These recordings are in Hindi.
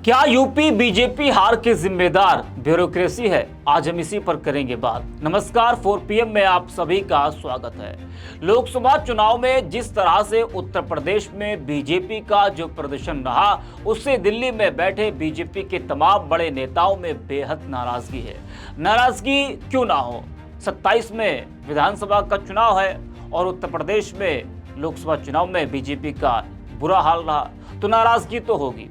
क्या यूपी बीजेपी हार के जिम्मेदार ब्यूरोक्रेसी है? आज हम इसी पर करेंगे बात। नमस्कार, 4 PM में आप सभी का स्वागत है। लोकसभा चुनाव में जिस तरह से उत्तर प्रदेश में बीजेपी का जो प्रदर्शन रहा, उससे दिल्ली में बैठे बीजेपी के तमाम बड़े नेताओं में बेहद नाराजगी है। नाराजगी क्यों ना हो, 27 में विधानसभा का चुनाव है और उत्तर प्रदेश में लोकसभा चुनाव में बीजेपी का बुरा हाल रहा, तो नाराजगी तो होगी।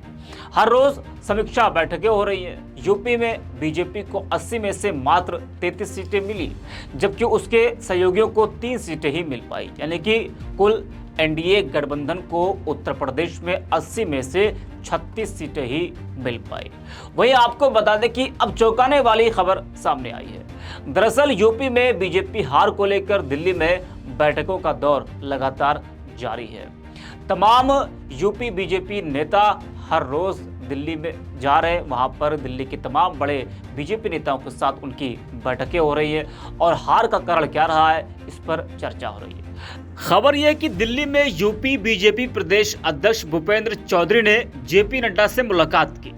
हर रोज समीक्षा बैठकें हो रही है। यूपी में बीजेपी को 80 में से मात्र 33 सीटें मिली, जबकि उसके सहयोगियों को 3 सीटें ही मिल पाई, यानी कि कुल एनडीए गठबंधन को उत्तर प्रदेश में 80 में से 36 सीटें ही मिल पाई। वहीं आपको बता दें कि अब चौंकाने वाली खबर सामने आई है। दरअसल यूपी में बीजेपी हार को लेकर दिल्ली में बैठकों का दौर लगातार जारी है। तमाम यूपी बीजेपी नेता हर रोज दिल्ली में जा रहे हैं। वहां पर दिल्ली के तमाम बड़े बीजेपी नेताओं के साथ उनकी बैठकें हो रही है और हार का कारण क्या रहा है, इस पर चर्चा हो रही है। खबर यह है कि दिल्ली में यूपी बीजेपी प्रदेश अध्यक्ष भूपेंद्र चौधरी ने जेपी नड्डा से मुलाकात की।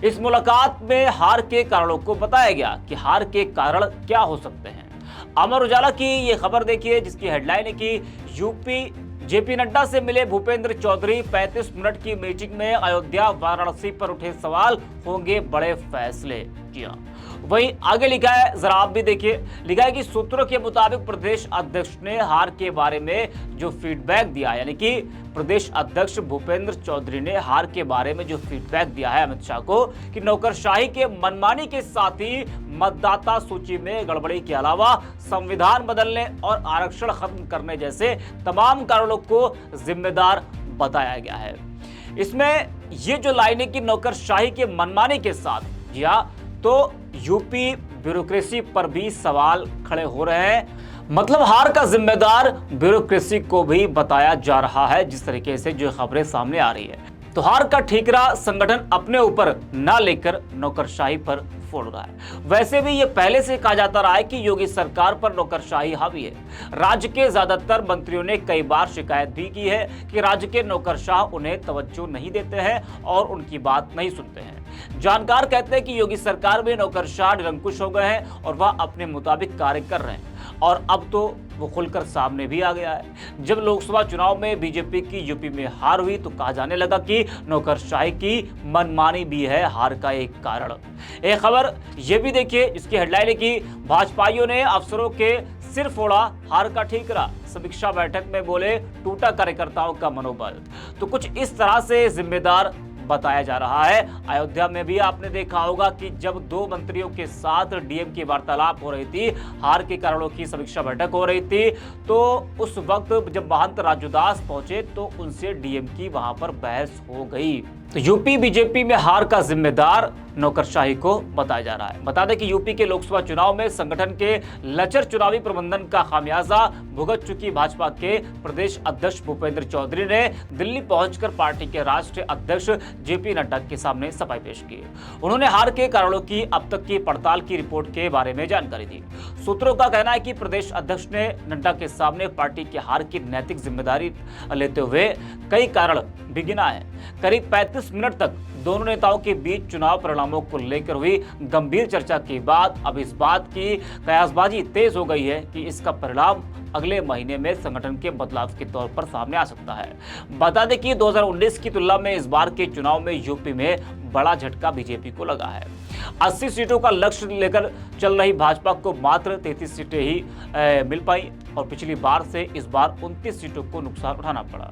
इस मुलाकात में हार के कारणों को बताया गया कि हार के कारण क्या हो सकते हैं। अमर उजाला की ये खबर देखिए, जिसकी हेडलाइन है कि यूपी जेपी नड्डा से मिले भूपेंद्र चौधरी, 35 मिनट की मीटिंग में अयोध्या वाराणसी पर उठे सवाल, होंगे बड़े फैसले। जी हां, वहीं आगे लिखा है, जरा आप भी देखिए, लिखा है कि सूत्रों के मुताबिक प्रदेश अध्यक्ष ने हार के बारे में जो फीडबैक दिया, यानी कि प्रदेश अध्यक्ष भूपेंद्र चौधरी ने हार के बारे में जो फीडबैक दिया है अमित शाह को कि नौकरशाही के मनमानी के साथ ही मतदाता सूची में गड़बड़ी के अलावा संविधान बदलने और आरक्षण खत्म करने जैसे तमाम कारणों को जिम्मेदार बताया गया है। इसमें ये जो लाइनें की नौकरशाही के मनमानी के साथ, जी हां, तो यूपी ब्यूरोक्रेसी पर भी सवाल खड़े हो रहे हैं। मतलब हार का जिम्मेदार ब्यूरोक्रेसी को भी बताया जा रहा है, जिस तरीके से जो खबरें सामने आ रही है। तो हार का ठीकरा संगठन अपने ऊपर ना लेकर नौकरशाही पर फोड़ रहा है। वैसे भी ये पहले से कहा जाता रहा है कि योगी सरकार पर नौकरशाही हावी है। राज्य के ज्यादातर मंत्रियों ने कई बार शिकायत भी की है कि राज्य के नौकरशाह उन्हें तवज्जो नहीं देते हैं और उनकी बात नहीं सुनते हैं। जानकार कहते हैं कि योगी सरकार में नौकरशाह निरंकुश हो गए हैं और वह अपने मुताबिक कार्य कर रहे हैं, और अब तो वो खुलकर सामने भी आ गया है। जब लोकसभा चुनाव में बीजेपी की यूपी में हार हुई तो कहा जाने लगा कि नौकरशाही की मनमानी भी है हार का एक कारण। एक खबर ये भी देखिए, इसकी हेडलाइन है कि भाजपाइयों ने अफसरों के सिर फोड़ा, हार का ठीकरा। समीक्षा बैठक में बोले, टूटा कार्यकर्ताओं का मनोबल। तो कुछ इस तरह से जिम्मेदार बताया जा रहा है। अयोध्या में भी आपने देखा होगा कि जब 2 मंत्रियों के साथ डीएम की वार्तालाप हो रही थी, हार के कारणों की समीक्षा बैठक हो रही थी, तो उस वक्त जब महंत राजूदास पहुंचे तो उनसे डीएम की वहां पर बहस हो गई। तो यूपी बीजेपी में हार का जिम्मेदार नौकरशाही को बताया जा रहा है। बता दें कि यूपी के लोकसभा चुनाव में संगठन के लचर चुनावी प्रबंधन का खामियाजा भुगत चुकी भाजपा के प्रदेश अध्यक्ष भूपेंद्र चौधरी ने दिल्ली पहुंचकर पार्टी के राष्ट्रीय अध्यक्ष जेपी नड्डा के सामने सफाई पेश की। उन्होंने हार के कारणों की अब तक की पड़ताल की रिपोर्ट के बारे में जानकारी दी। सूत्रों का कहना है कि प्रदेश अध्यक्ष ने नड्डा के सामने पार्टी की हार की नैतिक जिम्मेदारी लेते हुए कई कारण भी गिनाए। करीब 35 मिनट तक दोनों नेताओं के बीच चुनाव परिणामों को लेकर हुई गंभीर चर्चा के बाद अब इस बात की कयासबाजी तेज हो गई है कि इसका परिणाम अगले महीने में संगठन के बदलाव के तौर पर सामने आ सकता है। बता दें कि 2019 की तुलना में इस बार के चुनाव में यूपी में बड़ा झटका बीजेपी को लगा है। 80 सीटों का लक्ष्य लेकर चल रही भाजपा को मात्र 33 सीटें ही मिल पाई और पिछली बार से इस बार 29 सीटों को नुकसान उठाना पड़ा।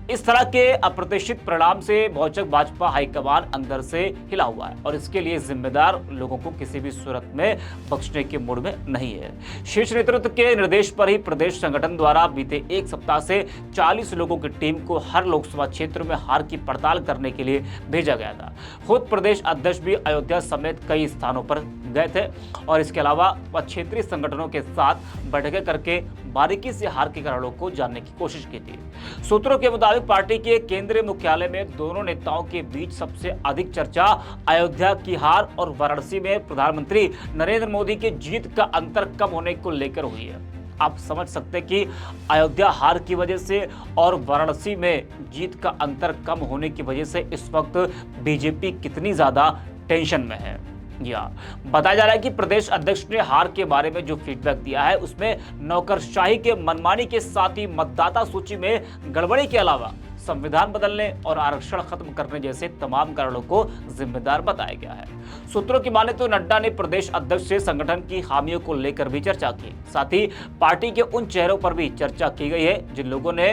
इस तरह के अप्रत्याशित परिणाम से भौचक भाजपा हाईकमान अंदर से हिला हुआ है और इसके लिए जिम्मेदार लोगों को किसी भी सूरत में बख्शने के मूड में नहीं है। शीर्ष नेतृत्व के निर्देश पर ही प्रदेश संगठन द्वारा बीते 1 सप्ताह से 40 लोगों की टीम को हर लोकसभा क्षेत्र में हार की पड़ताल करने के लिए भेजा गया था। खुद प्रदेश अध्यक्ष भी अयोध्या समेत कई स्थानों पर गए थे और इसके अलावा वह क्षेत्रीय संगठनों के साथ बैठकें करके बारीकी से हार के कारणों को जानने की कोशिश की थी। सूत्रों के मुताबिक पार्टी के केंद्रीय मुख्यालय में दोनों नेताओं के बीच सबसे अधिक चर्चा अयोध्या की हार और वाराणसी में प्रधानमंत्री नरेंद्र मोदी की जीत का अंतर कम होने को लेकर हुई है। आप समझ सकते हैं कि अयोध्या हार की वजह से और वाराणसी में जीत का अंतर कम होने की वजह से इस वक्त बीजेपी कितनी ज्यादा टेंशन में है। बताया जा रहा है कि प्रदेश अध्यक्ष ने हार के बारे में जो फीडबैक दिया है उसमें नौकरशाही के मनमानी के साथ ही मतदाता सूची में गड़बड़ी के अलावा संविधान बदलने और आरक्षण खत्म करने जैसे तमाम कारणों को जिम्मेदार बताया गया है। सूत्रों की माने तो नड्डा ने प्रदेश अध्यक्ष से संगठन की खामियों को लेकर भी चर्चा की, साथ ही पार्टी के उन चेहरों पर भी चर्चा की गई है जिन लोगों ने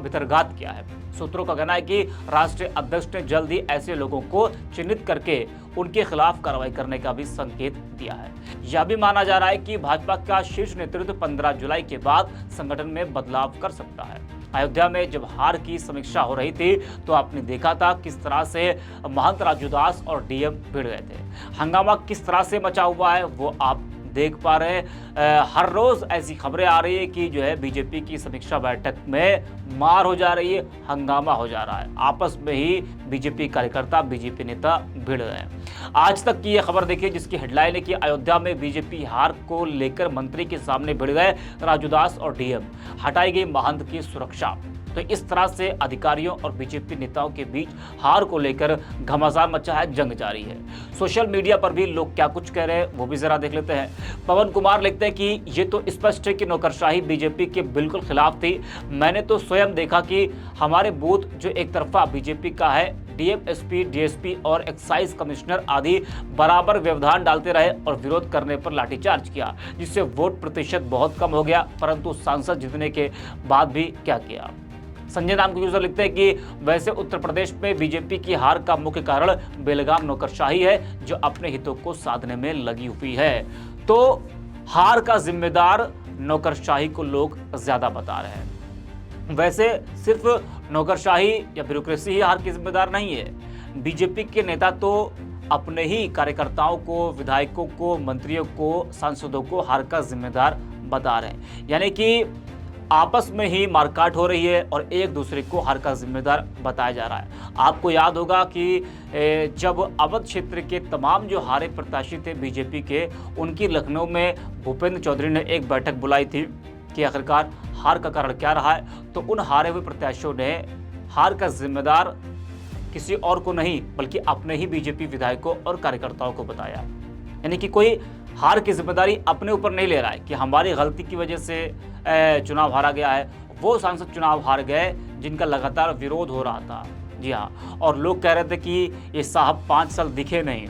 भितरघात किया है। सूत्रों का कहना है कि राष्ट्रीय अध्यक्ष ने जल्द ही ऐसे लोगों को चिन्हित करके उनके खिलाफ कार्रवाई करने का भी संकेत दिया है। यह भी माना जा रहा है कि भाजपा का शीर्ष नेतृत्व 15 जुलाई के बाद संगठन में बदलाव कर सकता है। अयोध्या में जब हार की समीक्षा हो रही थी तो आपने देखा था किस तरह से महंत राजूदास और डीएम भिड़ गए थे। हंगामा किस तरह से मचा हुआ है वो आप देख पा रहे हैं। हर रोज ऐसी खबरें आ रही है कि जो है बीजेपी की समीक्षा बैठक में मार हो जा रही है, हंगामा हो जा रहा है, आपस में ही बीजेपी कार्यकर्ता बीजेपी नेता भिड़ गए हैं। आज तक की यह खबर देखिए जिसकी हेडलाइन है कि अयोध्या में बीजेपी हार को लेकर मंत्री के सामने भिड़ गए राजूदास और डीएम, हटाई गई महंत की सुरक्षा। तो इस तरह से अधिकारियों और बीजेपी नेताओं के बीच हार को लेकर घमासान मचा है, जंग जारी है। सोशल मीडिया पर भी लोग क्या कुछ कह रहे हैं वो भी जरा देख लेते हैं। पवन कुमार लिखते हैं कि ये तो स्पष्ट है कि नौकरशाही बीजेपी के बिल्कुल खिलाफ थी। मैंने तो स्वयं देखा कि हमारे बूथ जो एक तरफा बीजेपी का है, डीएम, एसपी, डीएसपी और एक्साइज कमिश्नर आदि बराबर व्यवधान डालते रहे और विरोध करने पर लाठीचार्ज किया, जिससे वोट प्रतिशत बहुत कम हो गया। परंतु सांसद जीतने के बाद भी क्या किया। संजय नाम के यूजर लिखते हैं कि वैसे उत्तर प्रदेश में बीजेपी की हार का मुख्य कारण बेलगाम नौकरशाही है जो अपने हितों को साधने में लगी हुई है। तो हार का जिम्मेदार नौकरशाही को लोग ज्यादा बता रहे हैं। वैसे सिर्फ नौकरशाही या ब्यूरोक्रेसी ही हार की जिम्मेदार नहीं है। बीजेपी के नेता तो अपने ही कार्यकर्ताओं को, विधायकों को, मंत्रियों को, सांसदों को हार का जिम्मेदार बता रहे हैं। यानी कि आपस में ही मारकाट हो रही है और एक दूसरे को हार का जिम्मेदार बताया जा रहा है। आपको याद होगा कि जब अवध क्षेत्र के तमाम जो हारे प्रत्याशी थे बीजेपी के, उनकी लखनऊ में भूपेंद्र चौधरी ने एक बैठक बुलाई थी कि आखिरकार हार का कारण क्या रहा है। तो उन हारे हुए प्रत्याशियों ने हार का जिम्मेदार किसी और को नहीं बल्कि अपने ही बीजेपी विधायकों और कार्यकर्ताओं को बताया। यानी कि कोई हार की जिम्मेदारी अपने ऊपर नहीं ले रहा है कि हमारी गलती की वजह से चुनाव हारा गया है। वो सांसद चुनाव हार गए जिनका लगातार विरोध हो रहा था। जी हाँ, और लोग कह रहे थे कि ये साहब 5 साल दिखे नहीं।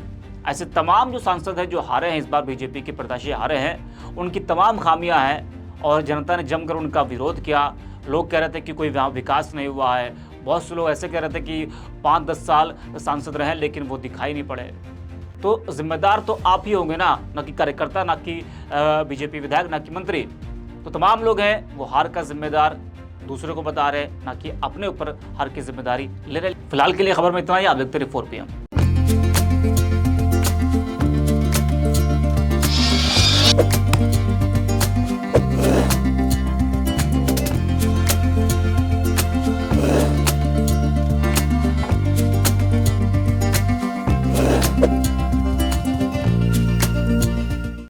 ऐसे तमाम जो सांसद हैं जो हारे हैं, इस बार बीजेपी के प्रत्याशी हारे हैं, उनकी तमाम खामियां हैं और जनता ने जमकर उनका विरोध किया। लोग कह रहे थे कि कोई वहाँ विकास नहीं हुआ है। बहुत से लोग ऐसे कह रहे थे कि 5-10 साल सांसद रहे लेकिन वो दिखाई नहीं पड़े। तो जिम्मेदार तो आप ही होंगे ना कि कार्यकर्ता, ना कि बीजेपी विधायक, ना कि मंत्री। तो तमाम लोग हैं वो हार का जिम्मेदार दूसरों को बता रहे हैं, ना कि अपने ऊपर हार की जिम्मेदारी ले रहे। फिलहाल के लिए खबर में इतना ही। आप देखते रहिए 4PM।